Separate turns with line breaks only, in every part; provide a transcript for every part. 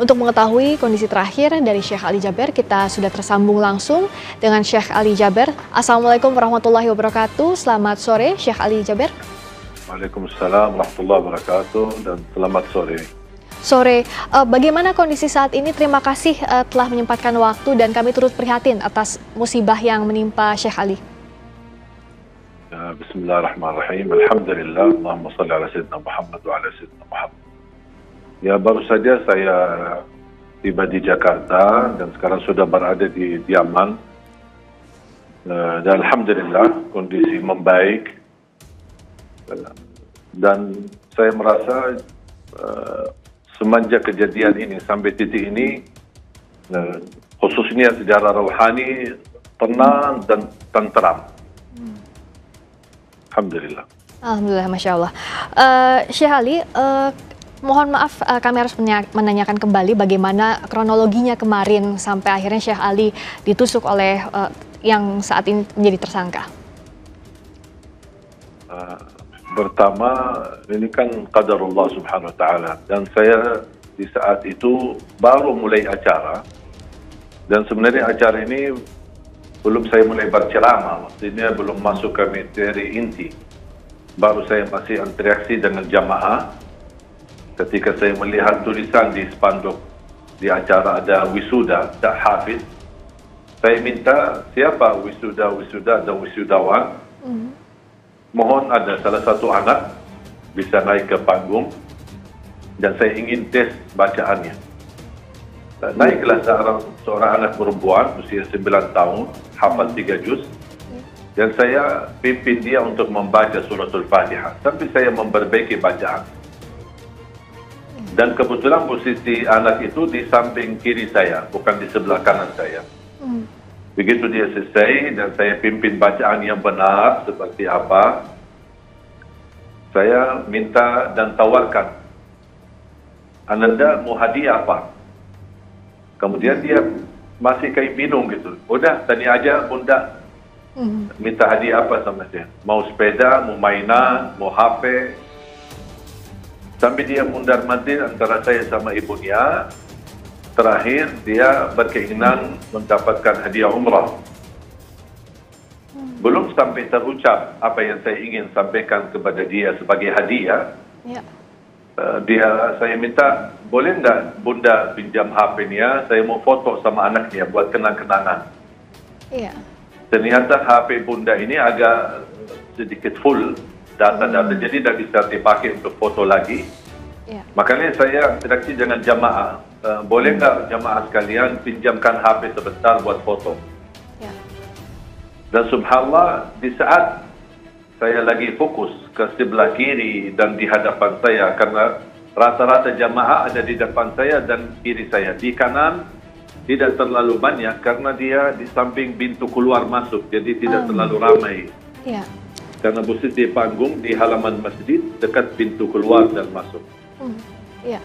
Untuk mengetahui kondisi terakhir dari Syekh Ali Jaber, kita sudah tersambung langsung dengan Syekh Ali Jaber. Assalamualaikum warahmatullahi wabarakatuh. Selamat sore, Syekh Ali Jaber.
Waalaikumsalam warahmatullahi wabarakatuh dan selamat sore.
Sore, bagaimana kondisi saat ini? Terima kasih telah menyempatkan waktu dan kami turut prihatin atas musibah yang menimpa Syekh Ali.
Bismillahirrahmanirrahim. Alhamdulillah. Allahumma salli ala sayyidina Muhammad wa ala sayyidina Muhammad. Ya, baru saja saya tiba di Jakarta dan sekarang sudah berada di Yaman. Dan alhamdulillah kondisi membaik. Dan saya merasa semenjak kejadian ini sampai titik ini, khususnya secara rohani, tenang dan tenteram. Alhamdulillah.
Alhamdulillah, Masya Allah. Syekh Ali, mohon maaf kami harus menanyakan kembali bagaimana kronologinya kemarin sampai akhirnya Syekh Ali ditusuk oleh yang saat ini menjadi tersangka.
Pertama, ini kan qadarullah subhanahu wa ta'ala. Dan saya di saat itu baru mulai acara. Dan sebenarnya acara ini belum saya mulai berceramah. Maksudnya belum masuk ke materi inti. Baru saya masih interaksi dengan jamaah. Ketika saya melihat tulisan di spanduk di acara ada wisuda, tak hafiz. Saya minta siapa wisuda dan wisudawan. Mohon ada salah satu anak bisa naik ke panggung dan saya ingin tes bacaannya. Naiklah seorang anak perempuan usia 9 tahun, hafal 3 juz, dan saya pimpin dia untuk membaca suratul Fatihah sampai saya memperbaiki bacaan. Dan kebetulan posisi anak itu di samping kiri saya, bukan di sebelah kanan saya. Begitu dia selesai dan saya pimpin bacaan yang benar seperti apa, saya minta dan tawarkan, Ananda mau hadiah apa? Kemudian dia masih kayak bingung gitu. Udah, tadi aja bunda minta hadiah apa sama saya? Mau sepeda, mau mainan, mau HP. Sampai dia mundar-mandir antara saya sama ibunya. Terakhir dia berkeinginan mendapatkan hadiah umrah. Belum sampai terucap apa yang saya ingin sampaikan kepada dia sebagai hadiah. Ya. Saya minta, boleh nggak bunda pinjam HP-nya, saya mau foto sama anaknya buat kenang-kenangan. Iya. Ternyata HP bunda ini agak sedikit full data-data, jadi tidak bisa dipakai untuk foto lagi. Ya. Makanya saya interaksi dengan jamaah, boleh nggak jamaah sekalian pinjamkan HP sebentar buat foto. Ya. Dan subhanallah di saat saya lagi fokus ke sebelah kiri dan di hadapan saya, karena rata-rata jamaah ada di depan saya dan kiri saya. Di kanan tidak terlalu banyak karena dia di samping pintu keluar masuk, jadi tidak terlalu ramai. Ya. Karena posisi panggung di halaman masjid dekat pintu keluar dan masuk. Ya.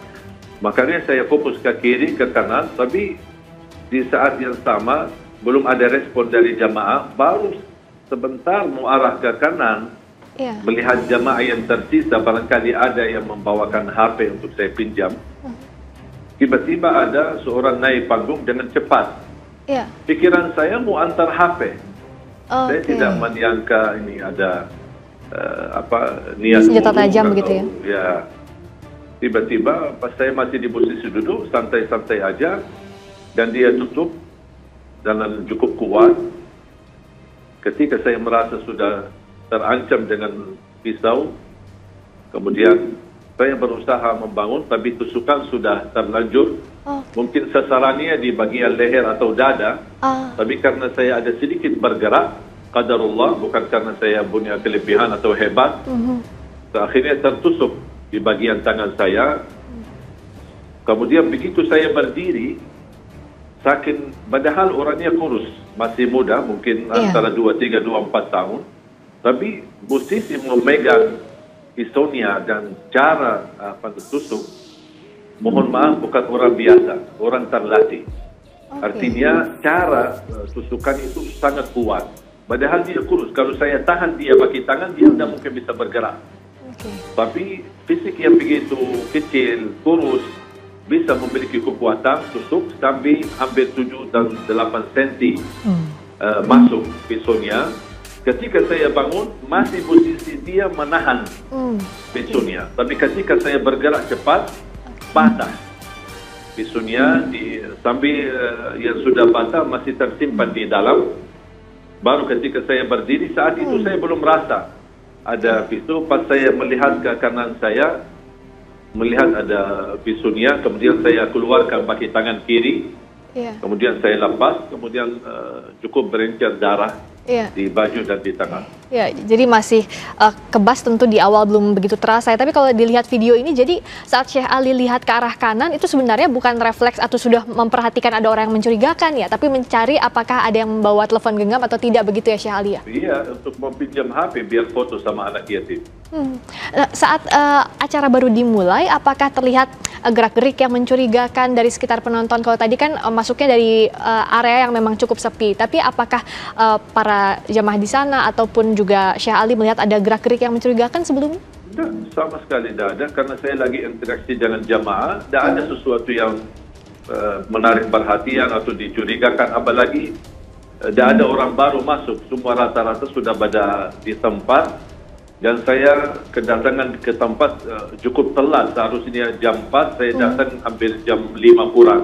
Makanya saya fokus ke kiri, ke kanan, tapi di saat yang sama belum ada respon dari jamaah, baru sebentar mau arah ke kanan, melihat jamaah yang tersisa, barangkali ada yang membawakan HP untuk saya pinjam. Tiba-tiba ada seorang naik panggung dengan cepat. Pikiran saya mau antar HP. Saya tidak menyangka ini ada niat
senjata tajam begitu ya?
Ya. Tiba-tiba pas saya masih di posisi duduk, santai-santai aja, dan dia tutup dan cukup kuat. Ketika saya merasa sudah terancam dengan pisau, kemudian saya berusaha membangun, tapi tusukan sudah terlanjur. Mungkin sasarannya di bagian leher atau dada, tapi karena saya ada sedikit bergerak, qadarullah, bukan karena saya punya kelebihan atau hebat, akhirnya tertusuk di bagian tangan saya. Kemudian begitu saya berdiri, saking padahal orangnya kurus, masih muda, mungkin antara 23, 24 tahun, tapi posisi memegang pisaunya dan cara tusuk, mohon maaf, bukan orang biasa, orang terlatih. Artinya cara tusukan itu sangat kuat. Padahal dia kurus, kalau saya tahan dia pakai tangan, dia tidak mungkin bisa bergerak. Tapi fisik yang begitu kecil, kurus, bisa memiliki kekuatan tusuk sampai hampir 7 dan 8 senti masuk pisaunya. Ketika saya bangun, masih posisi dia menahan pisaunya. Tapi ketika saya bergerak cepat, patah. Pisaunya sampai yang sudah patah masih tersimpan di dalam. Baru ketika saya berdiri, saat itu saya belum merasa ada pisau. Pas saya melihat ke kanan saya, melihat ada pisaunya, kemudian saya keluarkan pakai tangan kiri, kemudian saya lepas, kemudian cukup berincar darah di baju dan di tangan.
Ya, jadi masih kebas tentu di awal belum begitu terasa. Tapi kalau dilihat video ini, jadi saat Syekh Ali lihat ke arah kanan itu sebenarnya bukan refleks atau sudah memperhatikan ada orang yang mencurigakan ya, tapi mencari apakah ada yang membawa telepon genggam atau tidak, begitu ya Syekh Ali ya?
Iya, untuk meminjam HP biar foto sama anak yatim.
Saat acara baru dimulai, apakah terlihat gerak-gerik yang mencurigakan dari sekitar penonton? Kalau tadi kan masuknya dari area yang memang cukup sepi, tapi apakah para jamaah di sana ataupun juga Syekh Ali melihat ada gerak-gerik yang mencurigakan sebelumnya?
Tidak, sama sekali tidak ada, karena saya lagi interaksi dengan jamaah, tidak ada sesuatu yang menarik perhatian atau dicurigakan, apalagi tidak ada orang baru masuk, semua rata-rata sudah pada di tempat, dan saya kedatangan ke tempat cukup telat, seharusnya jam 4, saya datang hampir jam 5 kurang.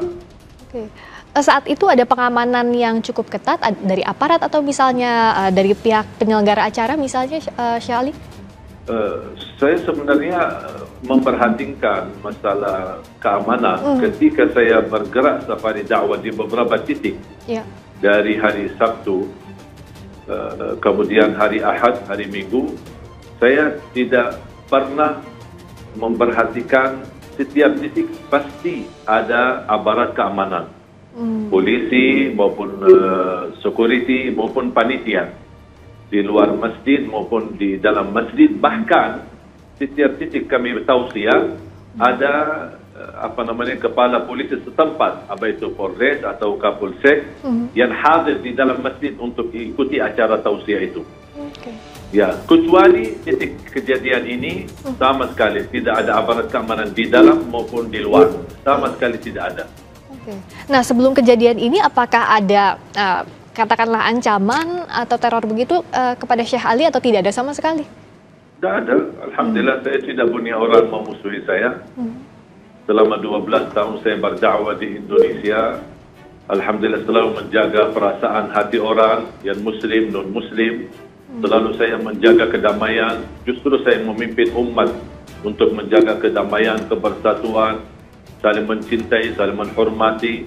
Saat itu ada pengamanan yang cukup ketat dari aparat atau misalnya dari pihak penyelenggara acara misalnya, Syekh Ali?
Saya sebenarnya memperhatikan masalah keamanan ketika saya bergerak safari dakwah di beberapa titik dari hari Sabtu, kemudian hari Ahad, hari Minggu. Saya tidak pernah memperhatikan setiap titik pasti ada aparat keamanan. Polisi maupun security maupun panitia di luar masjid maupun di dalam masjid, bahkan setiap titik kami tausiah ada kepala polisi setempat, apa itu Polres atau Kapolsek yang hadir di dalam masjid untuk ikuti acara tausiah itu. Ya, kecuali titik kejadian ini sama sekali tidak ada aparat keamanan di dalam maupun di luar, sama sekali tidak ada.
Nah, sebelum kejadian ini apakah ada katakanlah ancaman atau teror begitu kepada Syekh Ali atau tidak ada sama sekali?
Tidak ada. Alhamdulillah saya tidak punya orang memusuhi saya. Selama 12 tahun saya berdakwah di Indonesia, alhamdulillah selalu menjaga perasaan hati orang yang muslim, non-muslim. Selalu saya menjaga kedamaian. Justru saya memimpin umat untuk menjaga kedamaian, kebersatuan, saling mencintai, saling menghormati.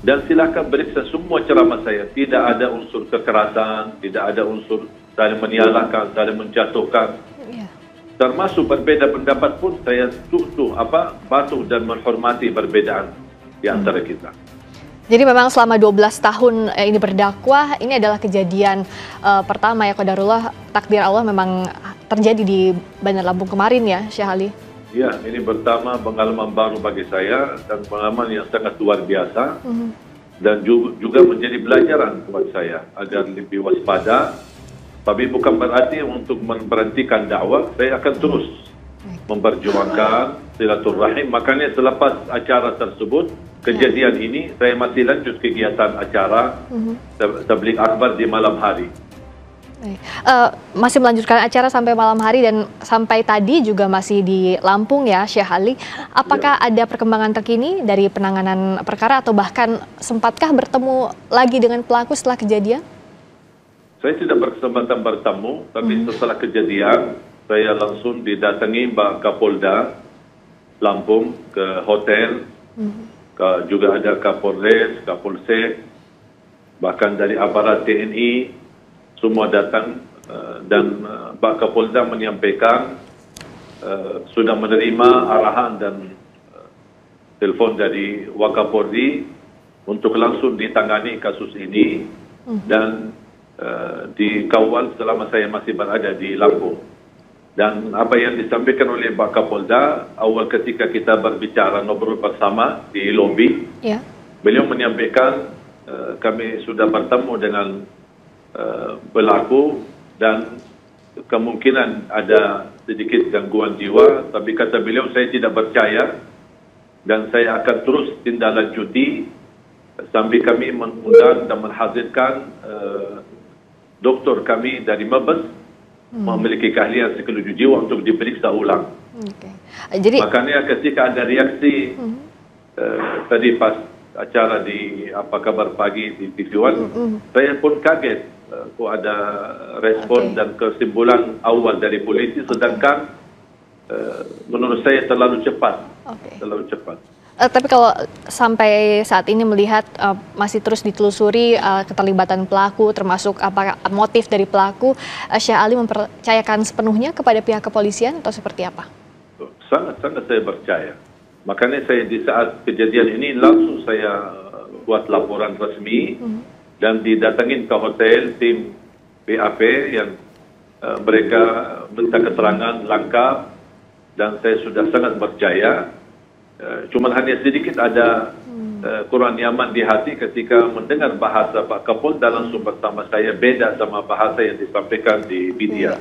Dan silakan periksa semua ceramah saya. Tidak ada unsur kekerasan, tidak ada unsur saling menyalahkan, saling menjatuhkan. Termasuk berbeda pendapat pun saya patuh dan menghormati perbedaan di antara kita.
Jadi memang selama 12 tahun ini berdakwah, ini adalah kejadian pertama ya, qadarullah, takdir Allah memang terjadi di Bandar Lampung kemarin ya, Syekh Ali?
Ya, ini pertama pengalaman baru bagi saya dan pengalaman yang sangat luar biasa dan juga menjadi pelajaran buat saya agar lebih waspada. Tapi bukan berarti untuk memberhentikan dakwah, saya akan terus memperjuangkan silaturahim. Makanya selepas acara tersebut, kejadian ini, saya masih lanjut kegiatan acara tabligh akbar di malam hari.
Masih melanjutkan acara sampai malam hari dan sampai tadi juga masih di Lampung ya, Syekh Ali. Apakah ada perkembangan terkini dari penanganan perkara atau bahkan sempatkah bertemu lagi dengan pelaku setelah kejadian?
Saya tidak berkesempatan bertemu, tapi setelah kejadian saya langsung didatangi Mbak Kapolda Lampung ke hotel, juga ada Kapolres, Kapolsek, bahkan dari aparat TNI, semua datang dan Pak Kapolda menyampaikan sudah menerima arahan dan telepon dari Wakapolri untuk langsung ditangani kasus ini dan dikawal selama saya masih berada di Lampung. Dan apa yang disampaikan oleh Pak Kapolda awal ketika kita berbicara ngobrol bersama di lobi, beliau menyampaikan kami sudah bertemu dengan pelaku dan kemungkinan ada sedikit gangguan jiwa, tapi kata beliau saya tidak percaya dan saya akan terus tindaklanjuti sambil kami mengundang dan menghadirkan doktor kami dari Mabes memiliki keahlian psikologi jiwa untuk diperiksa ulang.
Jadi
makanya ketika ada reaksi tadi pas acara di Apa Kabar Pagi di TV One, saya pun kaget kok ada respon dan kesimpulan awal dari polisi, sedangkan menurut saya terlalu cepat. Terlalu cepat.
Tapi kalau sampai saat ini melihat masih terus ditelusuri keterlibatan pelaku, termasuk apa motif dari pelaku, Syekh Ali mempercayakan sepenuhnya kepada pihak kepolisian atau seperti apa?
Sangat-sangat saya percaya. Makanya saya di saat kejadian ini langsung saya buat laporan resmi dan didatangin ke hotel tim BAP yang mereka minta keterangan lengkap dan saya sudah sangat percaya. Cuman hanya sedikit ada kurang nyaman di hati ketika mendengar bahasa Pak Kapolda langsung bersama saya beda sama bahasa yang disampaikan di media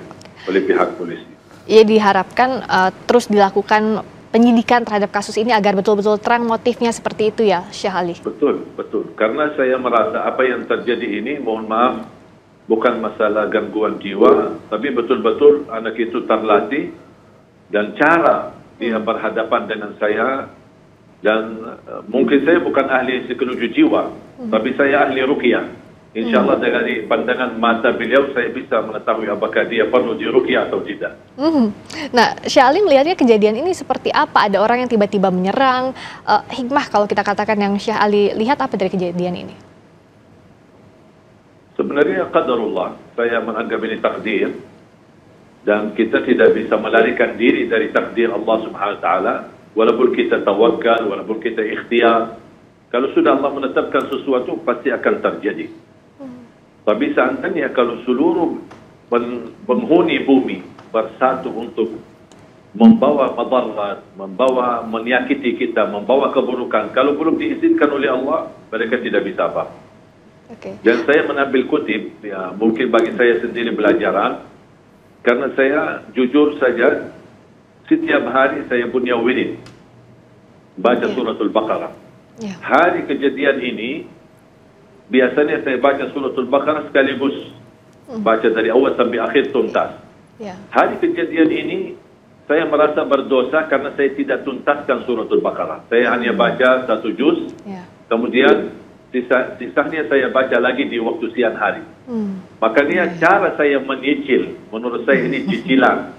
oleh pihak polisi.
Ia diharapkan terus dilakukan penyidikan terhadap kasus ini agar betul-betul terang motifnya seperti itu ya, Syekh Ali?
Betul, betul. Karena saya merasa apa yang terjadi ini, mohon maaf, bukan masalah gangguan jiwa, tapi betul-betul anak itu terlatih dan cara dia berhadapan dengan saya, dan mungkin saya bukan ahli psikologi jiwa, tapi saya ahli ruqyah. Insya Allah dari pandangan mata beliau saya bisa mengetahui apakah dia perlu diruqyah atau tidak.
Nah, Syekh Ali melihatnya kejadian ini seperti apa? Ada orang yang tiba-tiba menyerang, hikmah kalau kita katakan yang Syekh Ali lihat apa dari kejadian ini?
Sebenarnya qadarullah, saya menganggap ini takdir. Dan kita tidak bisa melarikan diri dari takdir Allah Subhanahu wa taala, walaupun kita tawakal, walaupun kita ikhtiar. Kalau sudah Allah menetapkan sesuatu pasti akan terjadi. Tapi seandainya kalau seluruh penghuni bumi bersatu untuk membawa madarat, membawa menyakiti kita, membawa keburukan, kalau belum diizinkan oleh Allah, mereka tidak bisa apa. Dan saya mengambil kutip, ya, mungkin bagi saya sendiri pelajaran. Karena saya jujur saja, setiap hari saya punya wirid baca suratul Baqarah. Hari kejadian ini, biasanya saya baca suratul Baqarah sekaligus baca dari awal sampai akhir tuntas. Hari kejadian ini, saya merasa berdosa karena saya tidak tuntaskan suratul Baqarah. Saya hanya baca satu juz, kemudian sisanya saya baca lagi di waktu siang hari. Makanya cara saya menyicil, menurut saya ini cicilan.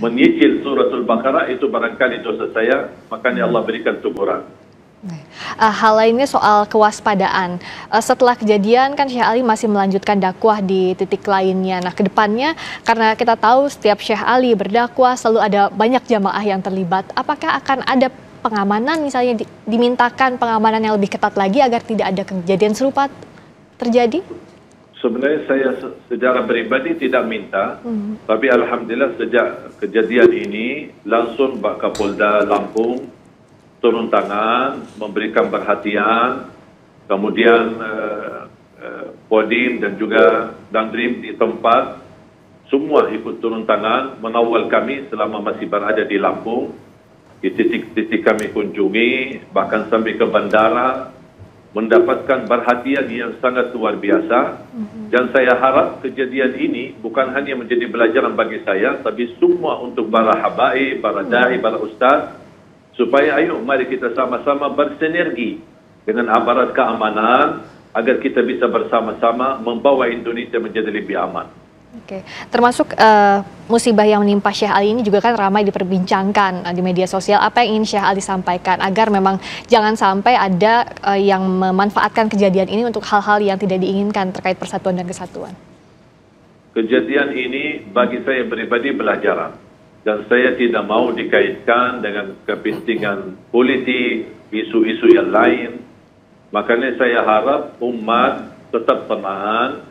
Menyicil suratul Baqarah itu barangkali dosa saya, makanya Allah berikan teguran.
Hal lainnya soal kewaspadaan. Setelah kejadian kan Syekh Ali masih melanjutkan dakwah di titik lainnya. Nah, kedepannya karena kita tahu setiap Syekh Ali berdakwah selalu ada banyak jamaah yang terlibat. Apakah akan ada pengamanan, misalnya dimintakan pengamanan yang lebih ketat lagi agar tidak ada kejadian serupa terjadi?
Sebenarnya saya secara pribadi tidak minta, tapi alhamdulillah sejak kejadian ini langsung Pak Kapolda Lampung turun tangan, memberikan perhatian, kemudian Kodim dan juga Dandrim di tempat semua ikut turun tangan mengawal kami selama masih berada di Lampung. Di titik-titik kami kunjungi, bahkan sampai ke bandara, mendapatkan perhatian yang sangat luar biasa. Dan saya harap kejadian ini bukan hanya menjadi pelajaran bagi saya, tapi semua untuk para habaib, para da'i, para ustaz, supaya ayo mari kita sama-sama bersinergi dengan aparat keamanan, agar kita bisa bersama-sama membawa Indonesia menjadi lebih aman.
Termasuk musibah yang menimpa Syekh Ali ini juga kan ramai diperbincangkan di media sosial. Apa yang ingin Syekh Ali sampaikan agar memang jangan sampai ada yang memanfaatkan kejadian ini untuk hal-hal yang tidak diinginkan terkait persatuan dan kesatuan?
Kejadian ini bagi saya pribadi pelajaran, dan saya tidak mau dikaitkan dengan kepentingan politik, isu-isu yang lain. Makanya saya harap umat tetap tenang,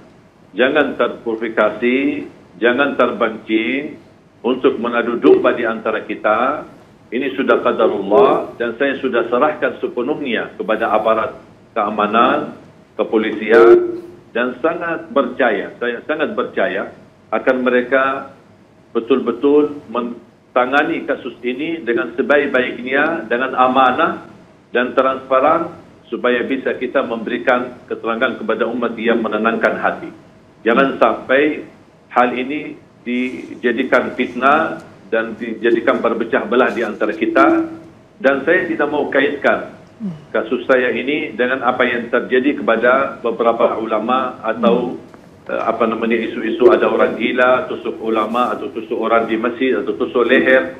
jangan terprovokasi, jangan terpancing untuk mengadu domba di antara kita. Ini sudah qadarullah dan saya sudah serahkan sepenuhnya kepada aparat keamanan, kepolisian, dan sangat percaya, saya sangat percaya akan mereka betul-betul tangani kasus ini dengan sebaik-baiknya, dengan amanah dan transparan, supaya bisa kita memberikan keterangan kepada umat yang menenangkan hati. Jangan sampai hal ini dijadikan fitnah dan dijadikan berpecah belah di antara kita. Dan saya tidak mau kaitkan kasus saya ini dengan apa yang terjadi kepada beberapa ulama atau isu-isu ada orang gila, tusuk ulama atau tusuk orang di masjid atau tusuk leher.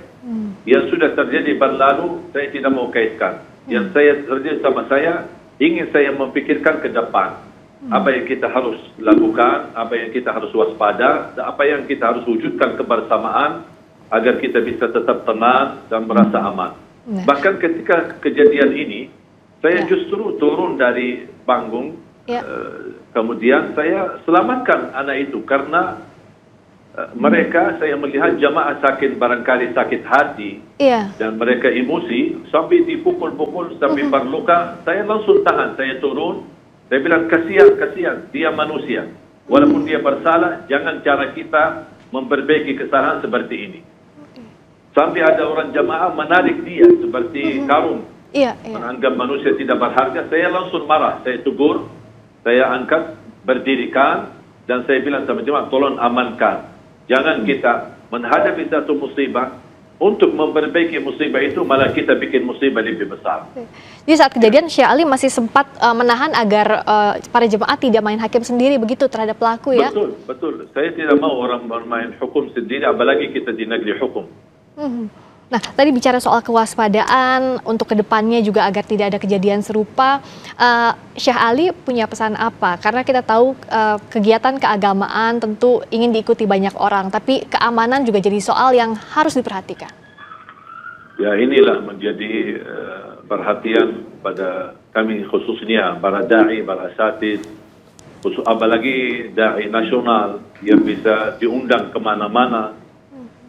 Yang sudah terjadi berlalu, saya tidak mau kaitkan. Yang saya terjadi sama saya, ingin saya memikirkan ke depan. Apa yang kita harus lakukan, apa yang kita harus waspada, dan apa yang kita harus wujudkan kebersamaan agar kita bisa tetap tenang dan merasa aman. Bahkan ketika kejadian ini, saya justru turun dari panggung, kemudian saya selamatkan anak itu karena mereka, saya melihat jamaah sakit, barangkali sakit hati, dan mereka emosi sampai dipukul-pukul, sampai berluka. Saya langsung tahan, saya turun, saya bilang kasihan, dia manusia. Walaupun dia bersalah, jangan cara kita memperbaiki kesalahan seperti ini. Sampai ada orang jamaah menarik dia seperti karung, menganggap manusia tidak berharga. Saya langsung marah, saya tegur, saya angkat, berdirikan, dan saya bilang sama jemaah, tolong amankan. Jangan kita menghadapi satu musibah, untuk memperbaiki musibah itu malah kita bikin musibah lebih besar.
Jadi saat kejadian Syekh Ali masih sempat menahan agar para jemaah tidak main hakim sendiri begitu terhadap pelaku ya?
Betul. Saya tidak mau orang bermain hukum sendiri, apalagi kita di negeri hukum.
Nah, tadi bicara soal kewaspadaan untuk kedepannya juga agar tidak ada kejadian serupa, Syekh Ali punya pesan apa? Karena kita tahu kegiatan keagamaan tentu ingin diikuti banyak orang, tapi keamanan juga jadi soal yang harus diperhatikan.
Ya, inilah menjadi perhatian pada kami khususnya para da'i, para asatidz, apalagi da'i nasional yang bisa diundang kemana-mana.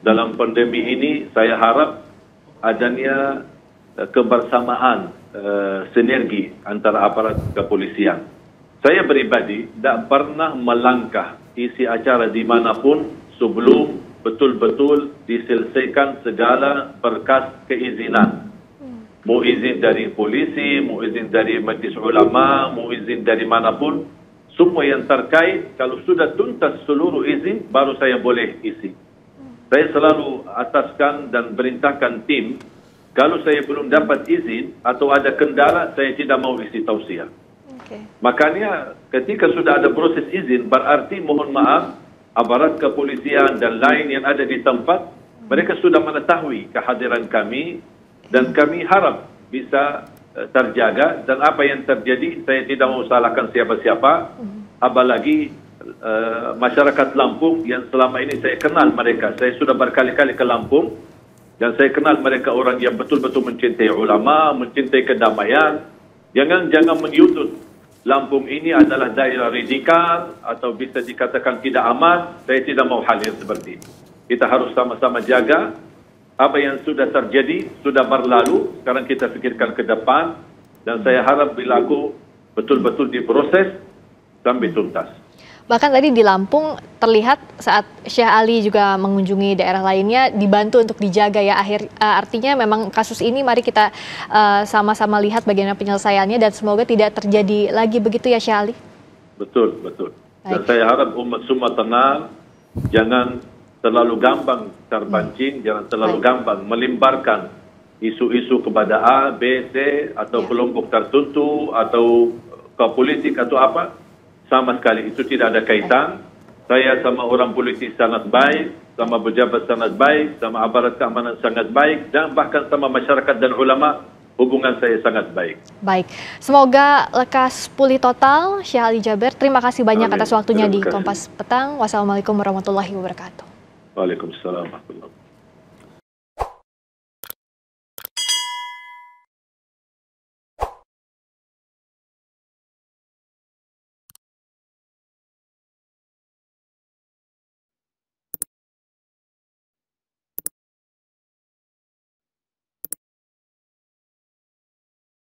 Dalam pandemi ini, saya harap adanya kebersamaan, sinergi antara aparat kepolisian. Saya pribadi tidak pernah melangkah isi acara dimanapun sebelum betul-betul diselesaikan segala berkas keizinan. Mau izin dari polisi, mau izin dari majlis ulama, mau izin dari manapun, semua yang terkait, kalau sudah tuntas seluruh izin, baru saya boleh isi. Saya selalu ataskan dan perintahkan tim, kalau saya belum dapat izin atau ada kendala, saya tidak mau isi tausiah. Makanya ketika sudah ada proses izin, berarti mohon maaf, aparat kepolisian dan lain yang ada di tempat, mereka sudah mengetahui kehadiran kami, dan kami harap bisa terjaga, dan apa yang terjadi, saya tidak mau salahkan siapa-siapa, apalagi masyarakat Lampung yang selama ini saya kenal mereka. Saya sudah berkali-kali ke Lampung dan saya kenal mereka orang yang betul-betul mencintai ulama, mencintai kedamaian. Jangan menyudut Lampung ini adalah daerah radikal atau bisa dikatakan tidak aman. Saya tidak mau hal yang seperti ini. Kita harus sama-sama jaga apa yang sudah terjadi, sudah berlalu. Sekarang kita pikirkan ke depan, dan saya harap berlaku betul-betul diproses sampai tuntas.
Bahkan tadi di Lampung terlihat saat Syekh Ali juga mengunjungi daerah lainnya dibantu untuk dijaga ya. Artinya memang kasus ini mari kita sama-sama lihat bagaimana penyelesaiannya dan semoga tidak terjadi lagi begitu ya Syekh Ali.
Betul. Dan saya harap umat semua tenang, jangan terlalu gampang terpancing, jangan terlalu gampang melimparkan isu-isu kepada A, B, C atau kelompok tertentu atau ke politik atau apa. Sama sekali itu tidak ada kaitan. Saya sama orang politik sangat baik, sama pejabat sangat baik, sama aparat keamanan sangat baik, dan bahkan sama masyarakat dan ulama hubungan saya sangat baik.
Baik, semoga lekas pulih total Syekh Ali Jaber. Terima kasih banyak atas waktunya di Kompas Petang. Wassalamualaikum warahmatullahi wabarakatuh.
Waalaikumsalam warahmatullahi wabarakatuh.